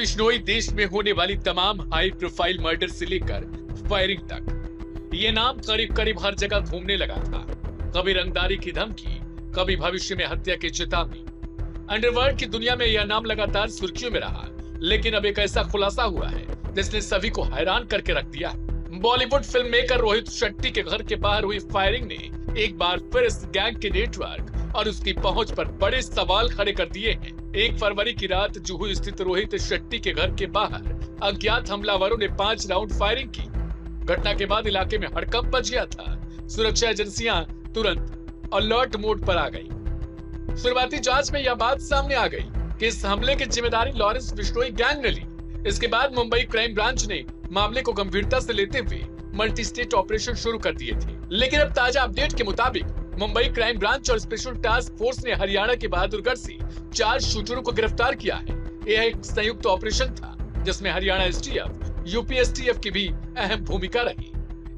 बिश्नोई देश में होने वाली तमाम हाई प्रोफाइल मर्डर से लेकर फायरिंग तक ये नाम करीब करीब हर जगह घूमने लगा था। कभी रंगदारी की धमकी, कभी भविष्य में हत्या की चेतावनी। अंडरवर्ल्ड की दुनिया में यह नाम लगातार सुर्खियों में रहा, लेकिन अब एक ऐसा खुलासा हुआ है जिसने सभी को हैरान करके रख दिया। बॉलीवुड फिल्म मेकर रोहित शेट्टी के घर के बाहर हुई फायरिंग ने एक बार फिर इस गैंग के नेटवर्क और उसकी पहुंच पर बड़े सवाल खड़े कर दिए हैं। 1 फरवरी की रात जुहू स्थित रोहित शेट्टी के घर के बाहर अज्ञात हमलावरों ने 5 राउंड फायरिंग की। घटना के बाद इलाके में हड़कंप मच गया था। सुरक्षा एजेंसियां तुरंत अलर्ट मोड पर आ गई। शुरुआती जांच में यह बात सामने आ गई कि इस हमले की जिम्मेदारी लॉरेंस बिश्नोई गैंग ने ली। इसके बाद मुंबई क्राइम ब्रांच ने मामले को गंभीरता से लेते हुए मल्टी स्टेट ऑपरेशन शुरू कर दिए थे। लेकिन अब ताजा अपडेट के मुताबिक मुंबई क्राइम ब्रांच और स्पेशल टास्क फोर्स ने हरियाणा के बहादुरगढ़ से 4 शूटरों को गिरफ्तार किया है। यह एक संयुक्त ऑपरेशन था जिसमें हरियाणा एसटीएफ, यूपी एसटीएफ की भी अहम भूमिका रही।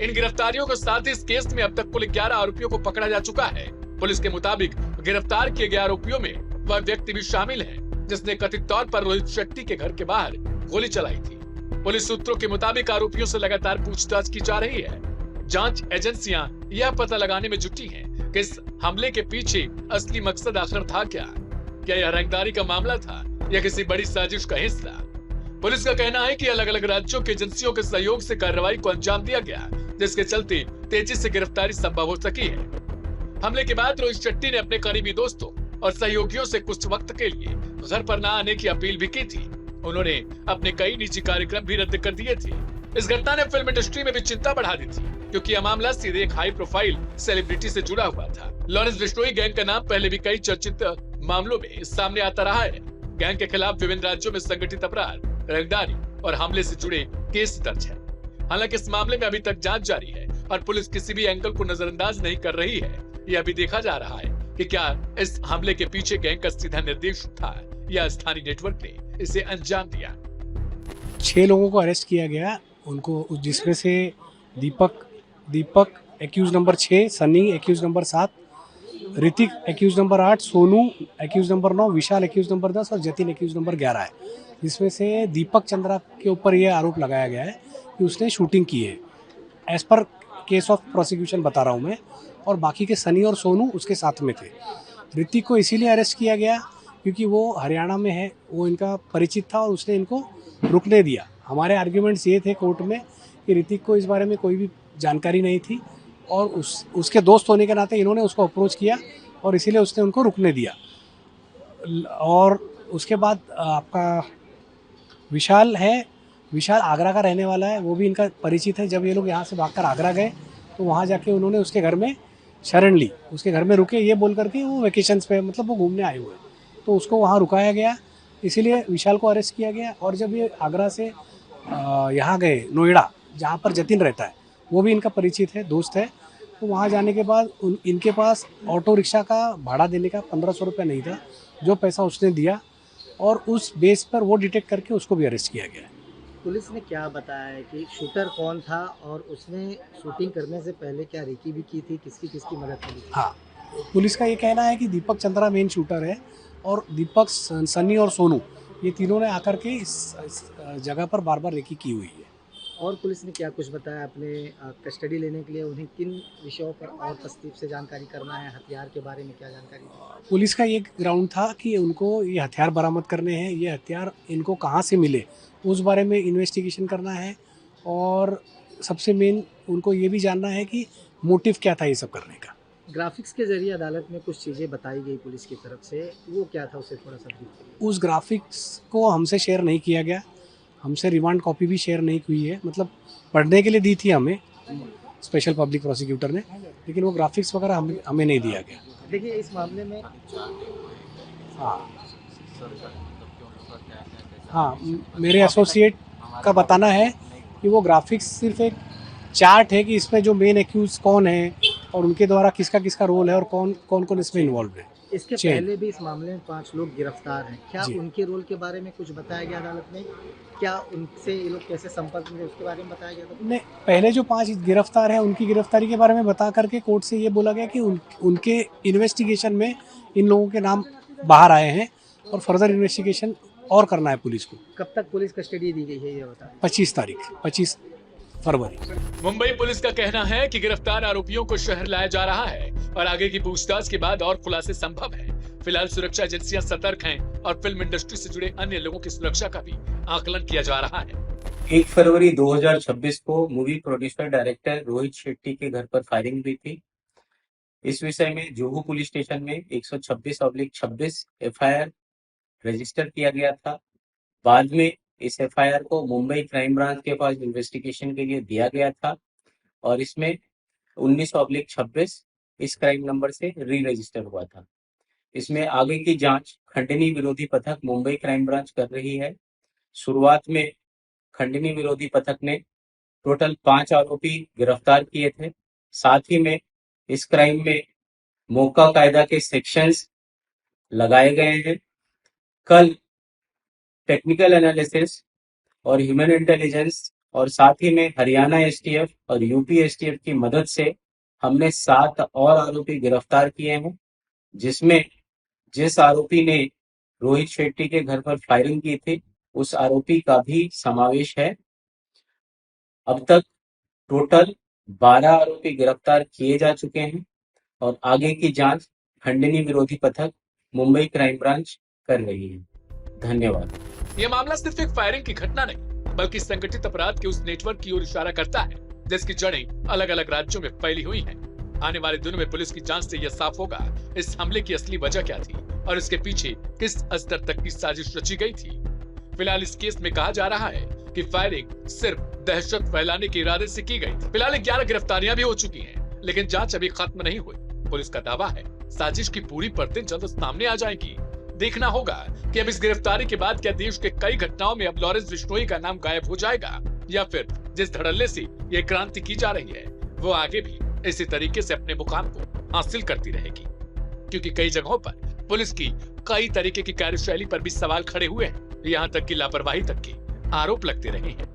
इन गिरफ्तारियों के साथ इस केस में अब तक कुल 11 आरोपियों को पकड़ा जा चुका है। पुलिस के मुताबिक गिरफ्तार किए गए आरोपियों में वह व्यक्ति भी शामिल है जिसने कथित तौर पर रोहित शेट्टी के घर के बाहर गोली चलाई थी। पुलिस सूत्रों के मुताबिक आरोपियों से लगातार पूछताछ की जा रही है। जांच एजेंसियां यह पता लगाने में जुटी हैं कि इस हमले के पीछे असली मकसद आखिर था क्या यह रंगदारी का मामला था या किसी बड़ी साजिश का हिस्सा। पुलिस का कहना है कि अलग अलग राज्यों की एजेंसियों के सहयोग से कार्रवाई को अंजाम दिया गया, जिसके चलते तेजी से गिरफ्तारी संभव हो सकी है। हमले के बाद रोहित शेट्टी ने अपने करीबी दोस्तों और सहयोगियों से कुछ वक्त के लिए घर पर न आने की अपील भी की थी। उन्होंने अपने कई निजी कार्यक्रम भी रद्द कर दिए थे। इस घटना ने फिल्म इंडस्ट्री में भी चिंता बढ़ा दी थी, क्योंकि यह मामला सीधे एक हाई प्रोफाइल सेलिब्रिटी से जुड़ा हुआ था। लॉरेंस बिश्नोई गैंग का नाम पहले भी कई चर्चित मामलों में सामने आता रहा है। गैंग के खिलाफ विभिन्न राज्यों में संगठित अपराध, रंगदारी और हमले से जुड़े केस दर्ज है। हालांकि इस मामले में अभी तक जांच जारी है और पुलिस किसी भी एंगल को नजरअंदाज नहीं कर रही है। यह अभी देखा जा रहा है कि क्या इस हमले के पीछे गैंग का सीधा निर्देश था या स्थानीय नेटवर्क ने इसे अंजाम दिया। 6 लोगों को अरेस्ट किया गया, उनको जिसमें से Deepak accused number 6, Sunny accused number 7, Hrithik accused number 8, Sonu accused number 9, Vishal accused number 10 और जतिन एक्यूज नंबर 11 है। जिसमें से दीपक चंद्रा के ऊपर यह आरोप लगाया गया है कि उसने शूटिंग की है। As per case of prosecution बता रहा हूँ मैं। और बाकी के सनी और सोनू उसके साथ में थे। ऋतिक को इसीलिए अरेस्ट किया गया क्योंकि वो हरियाणा में है, वो इनका परिचित था और उसने इनको रुकने दिया। हमारे आर्ग्यूमेंट्स ये थे कोर्ट में कि ऋतिक को इस बारे में कोई भी जानकारी नहीं थी और उसके दोस्त होने के नाते इन्होंने उसको अप्रोच किया और इसीलिए उसने उनको रुकने दिया। और उसके बाद आपका विशाल है, विशाल आगरा का रहने वाला है, वो भी इनका परिचित है। जब ये लोग यहाँ से भागकर आगरा गए तो वहाँ जाके उन्होंने उसके घर में शरण ली, उसके घर में रुके ये बोल करके वो वेकेशंस पे, मतलब वो घूमने आए हुए हैं, तो उसको वहाँ रुकाया गया, इसीलिए विशाल को अरेस्ट किया गया। और जब ये आगरा से यहाँ गए नोएडा, जहाँ पर जतिन रहता है, वो भी इनका परिचित है, दोस्त है, तो वहाँ जाने के बाद इनके पास ऑटो रिक्शा का भाड़ा देने का 1500 रुपये नहीं था, जो पैसा उसने दिया और उस बेस पर वो डिटेक्ट करके उसको भी अरेस्ट किया गया। पुलिस ने क्या बताया है कि शूटर कौन था और उसने शूटिंग करने से पहले क्या रेकी भी की थी, किसकी मदद मिली थी? हाँ, पुलिस का ये कहना है कि दीपक चंद्रा मेन शूटर है और दीपक, सनी और सोनू ये तीनों ने आकर के इस जगह पर बार बार रेकी की हुई है। और पुलिस ने क्या कुछ बताया अपने कस्टडी लेने के लिए? उन्हें किन विषयों पर और तस्दीक से जानकारी करना है? हथियार के बारे में क्या जानकारी दी? पुलिस का ये ग्राउंड था कि उनको ये हथियार बरामद करने हैं, ये हथियार इनको कहाँ से मिले उस बारे में इन्वेस्टिगेशन करना है और सबसे मेन उनको ये भी जानना है कि मोटिव क्या था ये सब करने का। ग्राफिक्स के जरिए अदालत में कुछ चीज़ें बताई गई पुलिस की तरफ से, वो क्या था उसे थोड़ा सा ब्रीफ करिए। उस ग्राफिक्स को हमसे शेयर नहीं किया गया, हमसे रिमांड कॉपी भी शेयर नहीं हुई है, मतलब पढ़ने के लिए दी थी हमें स्पेशल पब्लिक प्रोसिक्यूटर ने, लेकिन वो ग्राफिक्स वगैरह हमें नहीं दिया गया। देखिए इस मामले में हाँ, मेरे एसोसिएट का बताना है कि वो ग्राफिक्स सिर्फ एक चार्ट है कि इसमें जो मेन एक्यूज कौन है और उनके द्वारा किसका किसका रोल है और कौन कौन इसमें इन्वॉल्व है। इसके पहले भी इस मामले में 5 लोग गिरफ्तार हैं, क्या उनके रोल के बारे में कुछ बताया गया अदालत में? क्या उनसे ये लोग कैसे संपर्क में उसके बारे में बताया गया था? नहीं, पहले जो 5 गिरफ्तार हैं उनकी गिरफ्तारी के बारे में बता करके कोर्ट से ये बोला गया कि उनके इन्वेस्टिगेशन में इन लोगों के नाम बाहर आए हैं और फर्दर इन्वेस्टिगेशन और करना है पुलिस को। कब तक पुलिस कस्टडी दी गई है ये बता। 25 फरवरी। मुंबई पुलिस का कहना है कि गिरफ्तार आरोपियों को शहर लाया जा रहा है और आगे की पूछताछ के बाद और खुलासे संभव है। फिलहाल सुरक्षा एजेंसियां सतर्क हैं और फिल्म इंडस्ट्री से जुड़े अन्य लोगों की सुरक्षा का भी आकलन किया जा रहा है। 1 फरवरी 2026 को movie producer director Rohit Shetty के घर पर फायरिंग हुई थी। इस विषय में जुहू पुलिस स्टेशन में 126/26 एफआईआर रजिस्टर किया गया था। बाद में इस एफआईआर को मुंबई क्राइम ब्रांच के पास इन्वेस्टिगेशन के लिए दिया गया था और इसमें 19/26 इस क्राइम नंबर से री रजिस्टर हुआ था। इसमें आगे की जांच खंडनी विरोधी पथक मुंबई क्राइम ब्रांच कर रही है। शुरुआत में खंडनी विरोधी पथक ने टोटल 5 आरोपी गिरफ्तार किए थे। साथ ही में इस क्राइम में मोका कायदा के सेक्शंस लगाए गए हैं। कल टेक्निकल एनालिसिस और ह्यूमन इंटेलिजेंस और साथ ही में हरियाणा एसटीएफ और यूपी एसटीएफ की मदद से हमने 7 और आरोपी गिरफ्तार किए हैं, जिसमें जिस आरोपी ने रोहित शेट्टी के घर पर फायरिंग की थी उस आरोपी का भी समावेश है। अब तक टोटल 12 आरोपी गिरफ्तार किए जा चुके हैं और आगे की जांच खंडनी विरोधी पथक मुंबई क्राइम ब्रांच कर रही है। धन्यवाद। यह मामला सिर्फ एक फायरिंग की घटना नहीं बल्कि संगठित अपराध के उस नेटवर्क की ओर इशारा करता है जिसकी जड़ें अलग अलग राज्यों में फैली हुई हैं। आने वाले दिनों में पुलिस की जांच से यह साफ होगा इस हमले की असली वजह क्या थी और इसके पीछे किस स्तर तक की साजिश रची गई थी। फिलहाल इस केस में कहा जा रहा है कि फायरिंग सिर्फ दहशत फैलाने के इरादे से की गई थी। फिलहाल 11 गिरफ्तारियां भी हो चुकी हैं, लेकिन जांच अभी खत्म नहीं हुई। पुलिस का दावा है साजिश की पूरी परतें जल्द सामने आ जाएगी। देखना होगा कि अब इस गिरफ्तारी के बाद क्या देश के कई घटनाओं में अब लॉरेंस बिश्नोई का नाम गायब हो जाएगा या फिर जिस धड़ल्ले से ये क्रांति की जा रही है वो आगे भी इसी तरीके से अपने मुकाम को हासिल करती रहेगी, क्योंकि कई जगहों पर पुलिस की कई तरीके की कार्यशैली पर भी सवाल खड़े हुए हैं, यहाँ तक कि लापरवाही तक के आरोप लगते रहे हैं।